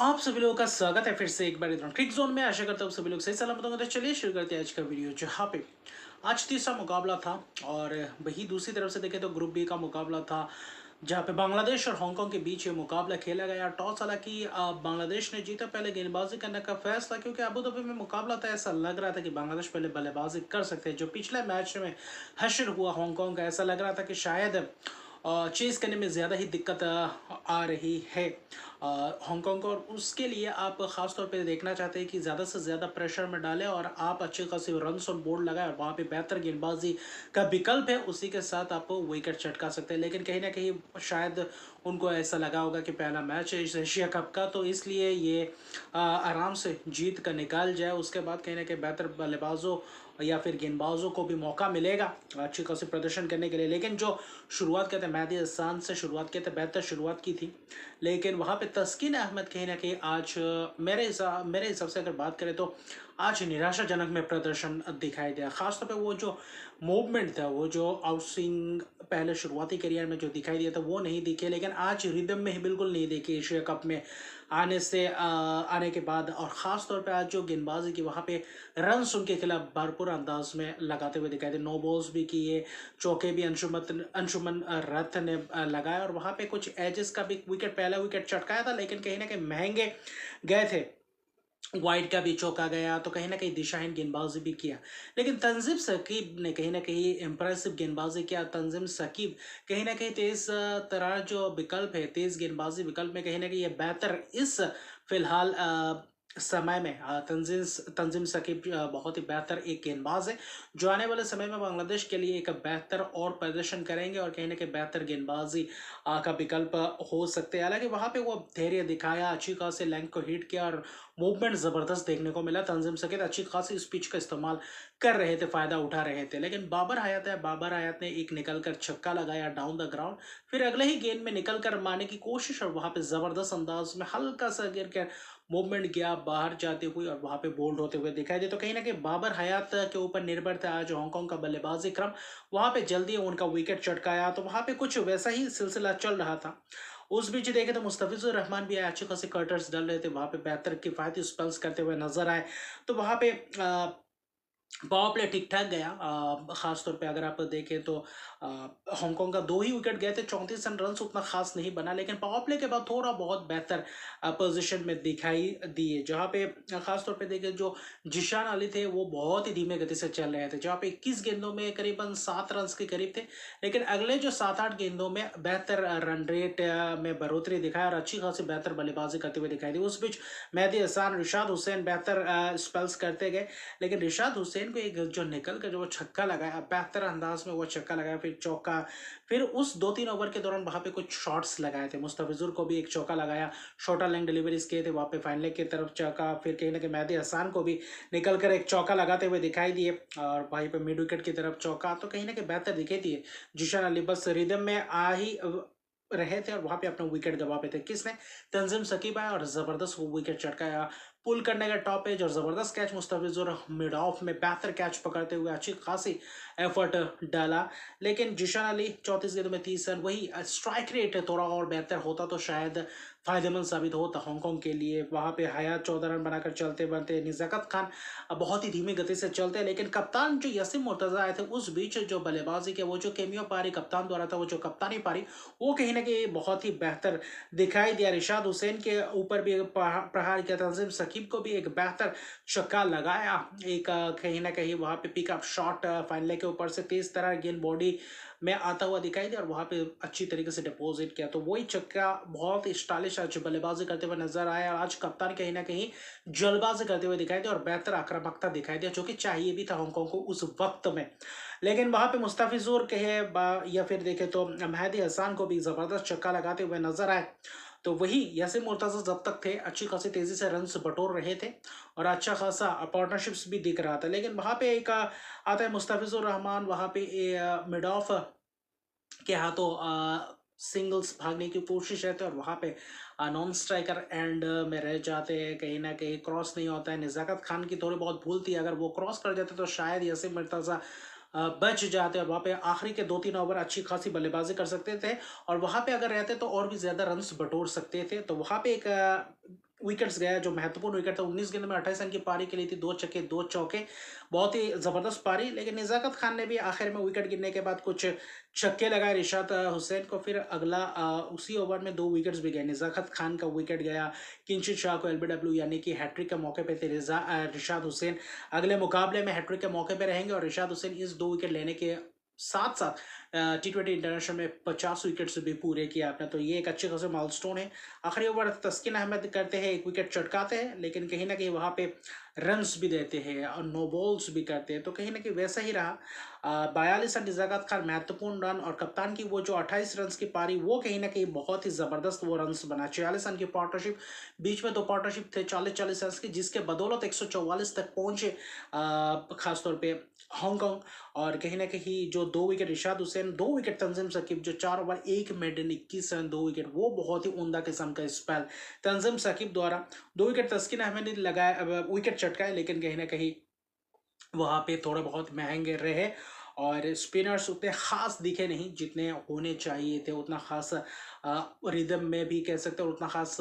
आप सभी लोगों का स्वागत है फिर से एक बार इधर क्रिक जोन में। आशा करता हूँ सभी लोग सही सलामत होंगे। तो चलिए शुरू करते हैं आज का वीडियो, जहाँ पे आज तीसरा मुकाबला था। और वही दूसरी तरफ से देखें तो ग्रुप बी का मुकाबला था, जहाँ पे बांग्लादेश और हांगकांग के बीच ये मुकाबला खेला गया। टॉस हालांकि बांग्लादेश ने जीता, पहले गेंदबाजी करने का फैसला, क्योंकि अबू धाबी में मुकाबला था, ऐसा लग रहा था कि बांग्लादेश पहले बल्लेबाजी कर सकते हैं। जो पिछले मैच में हशर हुआ हांगकांग का, ऐसा लग रहा था कि शायद चेस करने में ज़्यादा ही दिक्कत आ रही है हांगकांग को। और उसके लिए आप ख़ास तौर पे देखना चाहते हैं कि ज़्यादा से ज़्यादा प्रेशर में डालें और आप अच्छे खासे रन्स ऑन बोर्ड लगाएं, और वहाँ पे बेहतर गेंदबाजी का विकल्प है, उसी के साथ आप विकेट चटका सकते हैं। लेकिन कहीं ना कहीं शायद उनको ऐसा लगा होगा कि पहला मैच है इस एशिया कप का, तो इसलिए ये आराम से जीत कर निकाल जाए। उसके बाद कहीं ना कहीं बेहतर बल्लेबाजों या फिर गेंदबाजों को भी मौका मिलेगा अच्छी खासी प्रदर्शन करने के लिए। लेकिन जो शुरुआत कहते हैं मेहदी हसन से शुरुआत की, बेहतर शुरुआत की थी, लेकिन वहाँ पे तस्किन अहमद कहीं ना कहीं आज मेरे हिसाब से अगर बात करें तो आज निराशाजनक में प्रदर्शन दिखाई दिया। खासतौर पे वो जो मूवमेंट था, वो जो आउटस्विंग पहले शुरुआती करियर में जो दिखाई दिया था वो नहीं दिखे, लेकिन आज रिदम में ही बिल्कुल नहीं दिखे एशिया कप में आने के बाद। और ख़ास तौर पे आज जो गेंदबाजी की, वहाँ पे रन्स उनके खिलाफ भरपूर अंदाज में लगाते हुए दिखाई दे। नो बॉल्स भी किए, चौके भी अंशुमन रथ ने लगाया, और वहाँ पे कुछ एजेस का भी विकेट, पहला विकेट चटकाया था, लेकिन कहीं ना कहीं महंगे गए थे। वाइड का भी चौका गया, तो कहीं ना कहीं दिशाहीन गेंदबाजी भी किया। लेकिन तंजीम सकीब ने कहीं ना कहीं इंप्रेसिव गेंदबाजी किया। तंजीम सकीब कहीं ना कहीं तेज तरार जो विकल्प है, तेज गेंदबाजी विकल्प में कहीं ना कहीं ये बेहतर इस फिलहाल समय में तंजीम सकीब बहुत ही बेहतर एक गेंदबाज है, जो आने वाले समय में बांग्लादेश के लिए एक बेहतर और प्रदर्शन करेंगे, और कहीं ना कहीं बेहतर गेंदबाजी का विकल्प हो सकते हैं। हालांकि वहां पे वो धैर्य दिखाया, अच्छी खासी लेंथ को हिट किया, और मूवमेंट ज़बरदस्त देखने को मिला। तंजीम सकीब अच्छी खासी स्पिच का इस्तेमाल कर रहे थे, फ़ायदा उठा रहे थे। लेकिन बाबर हयात ने एक निकल कर छक्का लगाया डाउन द ग्राउंड, फिर अगले ही गेंद में निकल कर मारने की कोशिश, और वहाँ पे ज़बरदस्त अंदाज में हल्का सा गिर कर मूवमेंट गया बाहर जाते हुए, और वहाँ पे बोल्ड होते हुए दिखाई दे। तो कहीं ना कहीं बाबर हयात के ऊपर निर्भर था आज हांगकांग का बल्लेबाजी क्रम। वहाँ पे जल्दी उनका विकेट चटकाया, तो वहाँ पे कुछ वैसा ही सिलसिला चल रहा था। उस बीच देखे तो मुस्तफिजुर रहमान भी आए, अच्छे खासे कटर्स डल रहे थे, वहाँ पे बेहतर किफायती स्पेल्स करते हुए नजर आए। तो वहाँ पे पावर प्ले ठीक ठाक गया। खास तौर पे अगर आप देखें तो हांगकांग का 2 ही विकेट गए थे, 34 रन उतना खास नहीं बना, लेकिन पावर प्ले के बाद थोड़ा बहुत बेहतर पोजीशन में दिखाई दिए। जहाँ पे खास तौर पे देखें, जो जिशान अली थे वो बहुत ही धीमे गति से चल रहे थे, जहाँ पे 21 गेंदों में करीबन 7 रन के करीब थे, लेकिन अगले जो 7-8 गेंदों में बेहतर रन रेट में बढ़ोतरी दिखाया, और अच्छी खासी बेहतर बल्लेबाजी करते हुए दिखाई दी। उस बीच मेहदी हसन, रिशाद हुसैन बेहतर स्पेल्स करते गए, लेकिन रिशाद हुसैन को एक जो निकल कर जो वो छक्का लगाया, बेहतर अंदाज में वो छक्का लगाया, फिर चौका, फिर उस 2-3 ओवर के दौरान वहाँ पे कुछ शॉट्स लगाए थे। मुस्तफिजुर को भी एक चौका लगाया, शॉर्टर लेंथ डिलीवरीज किए थे, वहाँ पे फाइनल लेग की तरफ चौका, फिर कहीं ना कहीं मेहदी हसन को भी निकल कर एक चौका लगाते हुए दिखाई दिए, और वहीं पे मिड विकेट की तरफ चौका, तो कहीं ना कहीं बेहतर दिखाई दिए। जिशान अली बस रिदम में आ ही रहे थे, और वहां पे अपना विकेट गवा पे थे। किसने? तंजीम सकीब आया और जबरदस्त वो विकेट चटकाया, पुल करने का टॉप एज, और जबरदस्त कैच मुस्तफिजुर मिड ऑफ में बेहतर कैच पकड़ते हुए अच्छी खासी एफर्ट डाला। लेकिन जिशान अली 34 गेंदों में 30 रन, वही स्ट्राइक रेट थोड़ा और बेहतर होता तो शायद फायदेमंद साबित होता हांगकांग के लिए। वहां पे हयात 14 रन बनाकर चलते बनते, निजाकत खान बहुत ही धीमी गति से चलते हैं, लेकिन कप्तान जो यसीम मुर्तजा आए थे, उस बीच जो बल्लेबाजी के वो जो केमियो पारी कप्तान द्वारा था, वो जो कप्तानी पारी, वो कहीं ना कहीं बहुत ही बेहतर दिखाई दिया। रिशाद हुसैन के ऊपर भी प्रहार किया, तंजीम सकीब को भी एक बेहतर छक्का लगाया, एक कहीं ना कहीं वहाँ पे पिकअप शॉट फाइनल के ऊपर से तेज तरह गेंद बॉडी में आता हुआ दिखाई दिया, और वहाँ पे अच्छी तरीके से डिपॉजिट किया। तो वही छक्का बहुत स्टाइलिश आज बल्लेबाजी करते हुए नजर आया। आज कप्तान कहीं ना कहीं जल्दबाजी करते हुए दिखाई दिया, और बेहतर आक्रामकता दिखाई दिया, जो कि चाहिए भी था हांगकांग को उस वक्त में। लेकिन वहां पे मुस्तफिजुर कहे या फिर देखे तो मेहदी हसन को भी जबरदस्त छक्का लगाते हुए नजर आए। तो वही यासिर मुर्तजा जब तक थे, अच्छी खासी तेजी से रन्स बटोर रहे थे, और अच्छा खासा पार्टनरशिप्स भी दिख रहा था। लेकिन वहां पे एक आता है मुस्तफिजुर रहमान, वहां पे मिड ऑफ के हाथों सिंगल्स भागने की कोशिश रहती है, और वहाँ पे नॉन स्ट्राइकर एंड में रह जाते हैं, कहीं ना कहीं क्रॉस नहीं होता है। निजाकत खान की थोड़ी बहुत भूल थी, अगर वो क्रॉस कर जाते तो शायद यासिर मुर्तजा बच जाते, और वहाँ पे आखिरी के 2-3 ओवर अच्छी खासी बल्लेबाजी कर सकते थे, और वहाँ पे अगर रहते तो और भी ज़्यादा रन्स बटोर सकते थे। तो वहाँ पे एक विकेट्स गया, जो महत्वपूर्ण विकेट था। 19 गेंद में 28 रन की पारी खेली थी, 2 छक्के 2 चौके, बहुत ही जबरदस्त पारी। लेकिन निजाकत खान ने भी आखिर में विकेट गिरने के बाद कुछ छक्के लगाए रिशाद हुसैन को, फिर अगला उसी ओवर में 2 विकेट्स भी गए। निजाकत खान का विकेट गया, किंचित शाह को एलबीडब्ल्यू यानी कि हैट्रिक के मौके पे थे रिशाद हुसैन। अगले मुकाबले में हैट्रिक के मौके पे रहेंगे और रिशाद हुसैन इस 2 विकेट लेने के साथ साथ T20 इंटरनेशनल में 50 विकेट्स भी पूरे किया आपने, तो ये एक अच्छे खासे माइलस्टोन है। आखिरी ओवर तस्किन अहमद करते हैं, 1 विकेट चटकाते हैं, लेकिन कहीं ना कहीं वहाँ पे रन्स भी देते हैं और नो बॉल्स भी करते हैं, तो कहीं ना कहीं वैसा ही रहा। 42 रन निजाकत खान महत्वपूर्ण रन, और कप्तान की वो जो 28 रन की पारी, वो कहीं ना कहीं बहुत ही ज़बरदस्त वो रन्स बना। 46 रन की पार्टनरशिप, बीच में 2 पार्टनरशिप थे 40-40 रन की, जिसके बदौलत 144 तक पहुंचे खासतौर पे हांगकांग। और कहीं ना कहीं जो 2 विकेट रिशाद हुसैन, 2 विकेट तंजीम साकिब, जो 4 ओवर 1 मेडन 21 रन 2 विकेट, वो बहुत ही उम्दा किस्म का स्पेल तंजीम साकिब द्वारा। 2 विकेट तस्किन अहमद ने लगाया, विकेट चटकाए, लेकिन कहीं ना कहीं वहाँ पे थोड़े बहुत महंगे रहे और स्पिनर्स उतने खास दिखे नहीं जितने होने चाहिए थे। उतना खास रिदम में भी कह सकते हैं, उतना खास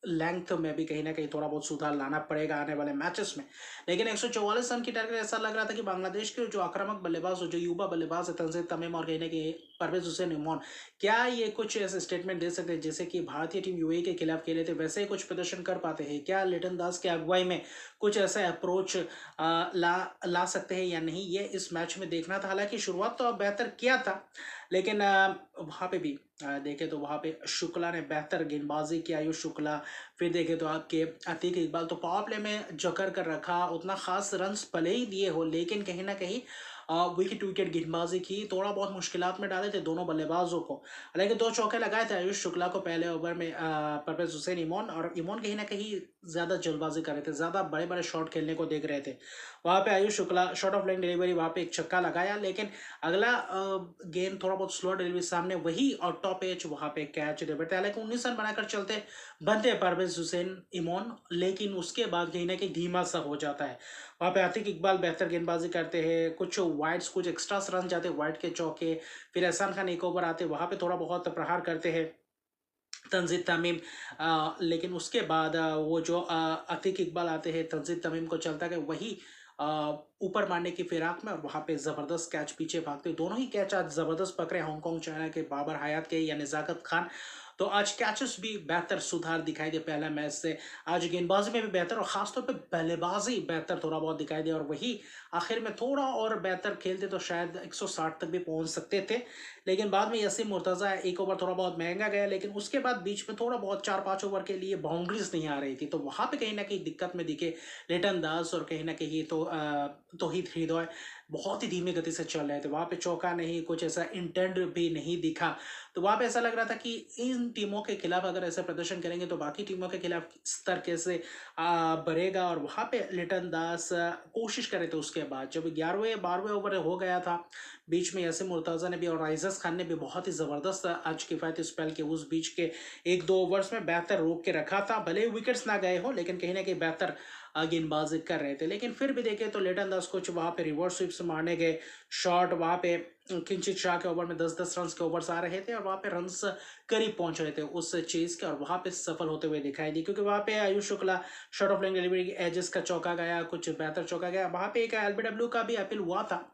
लेंथ में भी कहीं ना कहीं थोड़ा बहुत सुधार लाना पड़ेगा आने वाले मैचेस में। लेकिन 144 रन की टारगेट, ऐसा लग रहा था कि बांग्लादेश के जो आक्रामक बल्लेबाज हो, जो युवा बल्लेबाज है तंजीम तमीम और कहीं ना कहीं परवेज हुसैन इमरान, क्या ये कुछ ऐसे स्टेटमेंट दे सकते हैं जैसे कि भारतीय टीम यूएई के खिलाफ खेले थे वैसे ही कुछ प्रदर्शन कर पाते हैं? क्या लिटन दास के अगुवाई में कुछ ऐसा अप्रोच ला सकते हैं या नहीं, ये इस मैच में देखना था। हालांकि शुरुआत तो बेहतर किया था, लेकिन वहाँ पे भी देखें तो वहाँ पे शुक्ला ने बेहतर गेंदबाजी की, आयुष शुक्ला। फिर देखें तो आपके अतीक इकबाल तो पावर प्ले में जकड़ कर रखा, उतना खास रन्स भले ही दिए हो, लेकिन कहीं ना कहीं विकेट विकेट गेंदबाजी की, थोड़ा बहुत मुश्किलात में डाले थे दोनों बल्लेबाजों को। हालांकि 2 चौके लगाए थे आयुष शुक्ला को पहले ओवर में परवेज हुसैन इमोन, और इमोन कहीं ना कहीं ज़्यादा जल्दबाजी कर रहे थे, ज़्यादा बड़े बड़े शॉट खेलने को देख रहे थे। वहाँ पे Ayush Shukla short of line delivery, वहाँ पे एक छक्का लगाया, लेकिन अगला गेंद थोड़ा बहुत स्लो डिलीवरी सामने, वही और टॉप एज वहाँ पे कैच दे बैठे। हालांकि 19 रन बनाकर चलते बनते परवेज हुसैन इमोन, लेकिन उसके बाद कहीं ना कहीं धीमा सा हो जाता है। वहाँ पे आतिक इकबाल बेहतर गेंदबाजी करते हैं, कुछ वाइड्स, कुछ एक्स्ट्रा रन जाते हैं वाइड के चौके। फिर एहसान खान एक ओवर आते, वहाँ पे थोड़ा बहुत प्रहार करते हैं तंजीम तमीम, लेकिन उसके बाद वो जो अतीक इकबाल आते हैं, तंजीम तमीम को चलता है वही ऊपर मारने की फिराक में, और वहाँ पे ज़बरदस्त कैच पीछे भागते, दोनों ही कैच आज ज़बरदस्त पकड़े हांगकांग चाइना के, बाबर हयात के या निजाकत खान। तो आज कैचेस भी बेहतर सुधार दिखाई दे पहले मैच से। आज गेंदबाजी में भी बेहतर, और खासतौर पे बल्लेबाजी बेहतर थोड़ा बहुत दिखाई दे, और वही आखिर में थोड़ा और बेहतर खेलते तो शायद 160 तक भी पहुंच सकते थे। लेकिन बाद में यसीम मुर्तज़ा एक ओवर थोड़ा बहुत महंगा गया, लेकिन उसके बाद बीच में थोड़ा बहुत 4-5 ओवर के लिए बाउंड्रीज नहीं आ रही थी, तो वहाँ पे कहीं ना कहीं दिक्कत में दिखे लिटन दास, और कहीं ना कहीं तो तौहीद हृदय बहुत ही धीमी गति से चल रहे थे। वहाँ पे चौका नहीं, कुछ ऐसा इंटेंट भी नहीं दिखा, तो वहाँ पे ऐसा लग रहा था कि इन टीमों के खिलाफ अगर ऐसा प्रदर्शन करेंगे तो बाकी टीमों के खिलाफ स्तर कैसे बढ़ेगा। और वहाँ पे लिटन दास कोशिश करे थे, उसके बाद जब 11वें 12वें ओवर हो गया था, बीच में यासिर मुर्तज़ा ने भी और राइजस खान ने भी बहुत ही ज़बरदस्त आज किफ़ायती स्पेल के उस बीच के 1-2 ओवर्स में बेहतर रोक के रखा था। भले विकेट्स ना गए हो, लेकिन कहीं ना कहीं बेहतर गेंदबाजी कर रहे थे। लेकिन फिर भी देखें तो लिटन दास कुछ वहाँ पे रिवर्स स्वीप्स मारने गए, शॉट वहाँ पे किंचित शाह के ओवर में 10-10 रन के ओवर्स आ रहे थे, और वहाँ पे रन्स करीब पहुंच रहे थे उस चीज़ के, और वहाँ पे सफल होते हुए दिखाई दी, क्योंकि वहाँ पे Ayush Shukla short of line delivery edges का चौका गया, कुछ बेहतर चौका गया। वहाँ पे एक एलबीडब्ल्यू का भी अपील हुआ था,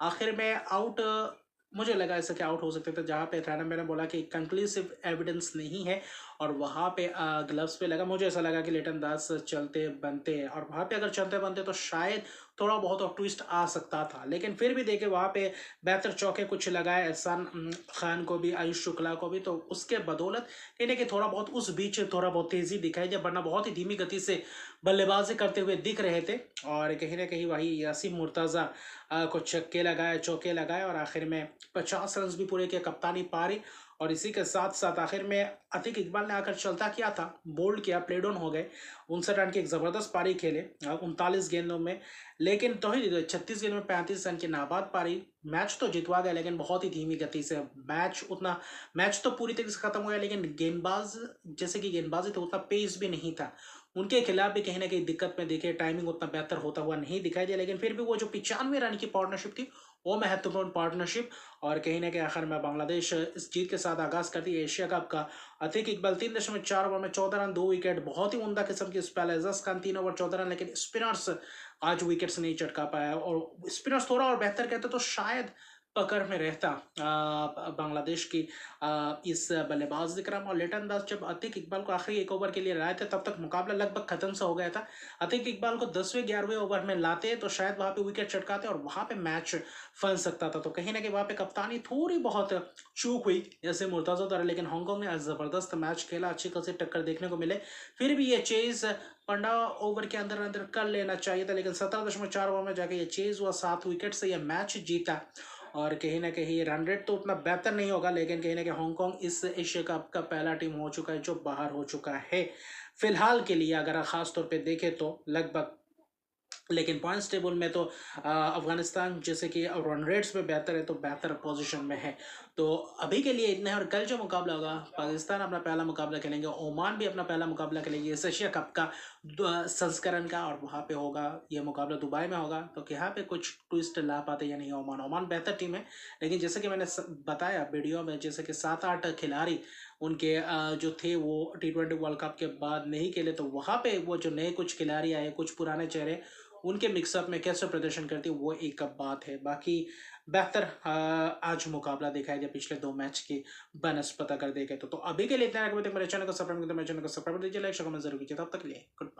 आखिर में आउट मुझे लगा ऐसा कि आउट हो सकते थे, जहाँ पे थ्रैनम ने बोला कि कंक्लूसिव एविडेंस नहीं है, और वहाँ पे ग्लव्स पे लगा। मुझे ऐसा लगा कि लिटन दास चलते बनते, और वहाँ पे अगर चलते बनते तो शायद थोड़ा बहुत और ट्विस्ट आ सकता था। लेकिन फिर भी देखे वहाँ पे बेहतर चौके कुछ लगाए एहसान खान को भी, आयुष शुक्ला को भी, तो उसके बदौलत कहीं ना कहीं थोड़ा बहुत उस बीच थोड़ा बहुत तेज़ी दिखाई दी, वरना बहुत ही धीमी गति से बल्लेबाजी करते हुए दिख रहे थे। और कहीं ना कहीं वही यासिम मुर्तज़ा को छक्के लगाए, चौके लगाए, और आखिर में 50 रन भी पूरे किए, कप्तानी पारी। और इसी के साथ साथ आखिर में अतीक इकबाल ने आकर चलता किया था, बोल्ड किया, प्ले डाउन हो गए, 59 रन की एक ज़बरदस्त पारी खेले 39 गेंदों में। लेकिन तो ही 36 गेंद में 35 रन की नाबाद पारी, मैच तो जितवा गया, लेकिन बहुत ही धीमी गति से मैच तो पूरी तरीके से खत्म हो गया, लेकिन गेंदबाज जैसे कि गेंदबाजी तो उतना पेस भी नहीं था, उनके खिलाफ भी कहीं ना कहीं दिक्कत में दिखे, टाइमिंग उतना बेहतर होता हुआ नहीं दिखाई दिया। लेकिन फिर भी वो जो 95 रन की पार्टनरशिप थी, वो महत्वपूर्ण पार्टनरशिप। और कहीं ना कहीं आखिर में बांग्लादेश इस जीत के साथ आगाज करती है एशिया कप का। अतीक इकबाल 3.4 ओवर में 14 रन 2 विकेट, बहुत ही उम्दा किस्म की स्पेल है। एजाज खान 3 ओवर 14 रन, लेकिन स्पिनर्स आज विकेट्स नहीं चटका पाया, और स्पिनर्स थोड़ा और बेहतर कहते तो शायद पकड़ में रहता बांग्लादेश की इस बल्लेबाज विक्रम और लिटन दास। जब अतीक इकबाल को आखिरी 1 ओवर के लिए लाए थे तब तक मुकाबला लगभग खत्म सा हो गया था। अतीक इकबाल को 10वें 11वें ओवर में लाते तो शायद वहां पे विकेट चटकाते और वहां पे मैच फंस सकता था। तो कहीं ना कहीं वहां पे कप्तानी थोड़ी बहुत चूक हुई जैसे मुर्तजा द्वारा, लेकिन हांगकांग ने जबरदस्त मैच खेला, अच्छी खासी टक्कर देखने को मिले। फिर भी ये चेज 15 ओवर के अंदर अंदर कर लेना चाहिए था, लेकिन 17.4 ओवर में जाके ये चेज हुआ, 7 विकेट से ये मैच जीता। और कहीं ना कहीं रन रेट तो उतना बेहतर नहीं होगा, लेकिन कहीं ना कहीं हांगकांग इस एशिया कप का पहला टीम हो चुका है जो बाहर हो चुका है फिलहाल के लिए, अगर खास तौर पे देखें तो लगभग। लेकिन पॉइंट्स टेबल में तो अफगानिस्तान जैसे कि रन रेट्स में बेहतर है, तो बेहतर पोजीशन में है। तो अभी के लिए इतना है। और कल जो मुकाबला होगा, पाकिस्तान अपना पहला मुकाबला खेलेंगे, ओमान भी अपना पहला मुकाबला खेलेंगे इस एशिया कप का संस्करण का, और वहाँ पे होगा ये मुकाबला दुबई में होगा। तो यहाँ पे कुछ ट्विस्ट ला पाते या नहीं ओमान। ओमान बेहतर टीम है, लेकिन जैसे कि मैंने बताया वीडियो में, जैसे कि 7-8 खिलाड़ी उनके जो थे वो T20 वर्ल्ड कप के बाद नहीं खेले, तो वहाँ पे वो जो नए कुछ खिलाड़ी आए, कुछ पुराने चेहरे, उनके मिक्सअप में कैसे प्रदर्शन करती है वो एक बात है। बाकी बेहतर आज मुकाबला दिखाई दिया पिछले 2 मैच की बनस्पत अगर देखें तो। अभी के लिए इतना है। मेरे चैनल को सब्सक्राइब करते, मेरे चैनल को सब्सक्राइब दीजिए, लाइक कमेंट जरूर कीजिए। तब तक के लिए गुड।